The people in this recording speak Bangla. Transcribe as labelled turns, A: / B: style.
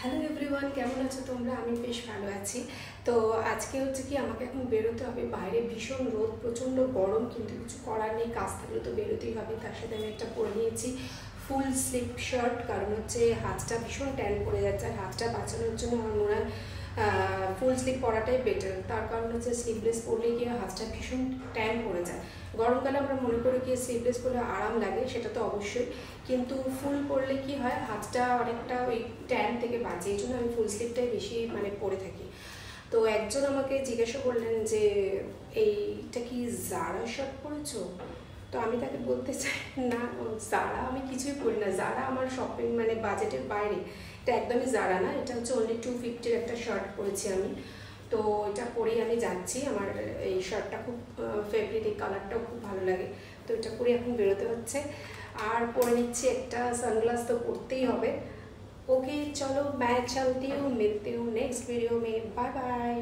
A: হ্যালো এভরিওয়ান, কেমন আছো তোমরা? আমি বেশ ভালো আছি। তো আজকে হচ্ছে কি আমাকে এখন বেরোতে হবে, বাইরে ভীষণ রোদ, প্রচণ্ড গরম, কিন্তু কিছু করার নেই, কাজ থাকলে তো বেরোতেই হবে। তার সাথে আমি একটা পরে নিয়েছি ফুল স্লিভ শার্ট, কারণ হচ্ছে হাতটা ভীষণ ট্যান পড়ে যাচ্ছে, আর হাতটা বাঁচানোর জন্য আমার মনে হয় ফুল স্লিভ পরাটাই বেটার। তার কারণ হচ্ছে স্লিভলেস পরলে গিয়ে হাতটা ভীষণ ট্যান পড়ে যায়। গরমকালে আমরা মনে করি গিয়ে স্লিভলেস পরলে আরাম লাগে, সেটা তো অবশ্যই, কিন্তু ফুল পরলে কি হয়, হাতটা অনেকটা ওই ট্যান থেকে বাঁচে। এই জন্য আমি ফুল স্লিভটাই বেশি পরে থাকি। তো একজন আমাকে জিজ্ঞাসা করলেন যে এইটা কি জারা শার্ট পরেছো? তো আমি তাকে বলতে চাই, না জারা আমি কিছুই পরি না, জারা আমার শপিং বাজেটের বাইরে। এটা একদমই জারা না, এটা হচ্ছে অনলি 250-র একটা শার্ট পরেছি আমি। তো এটা পরেই আমি যাচ্ছি, আমার এই শার্টটা খুব ফেভারিট, এই কালারটাও খুব ভালো লাগে। তো এটা পরে এখন বেরোতে হচ্ছে। আর পরে নিচ্ছি একটা সানগ্लास, तो पड़ते ही হবে। ओके चलो, मैं चलती हूँ, मिलती हूँ नेक्स्ट वीडियो में, बाय बाय।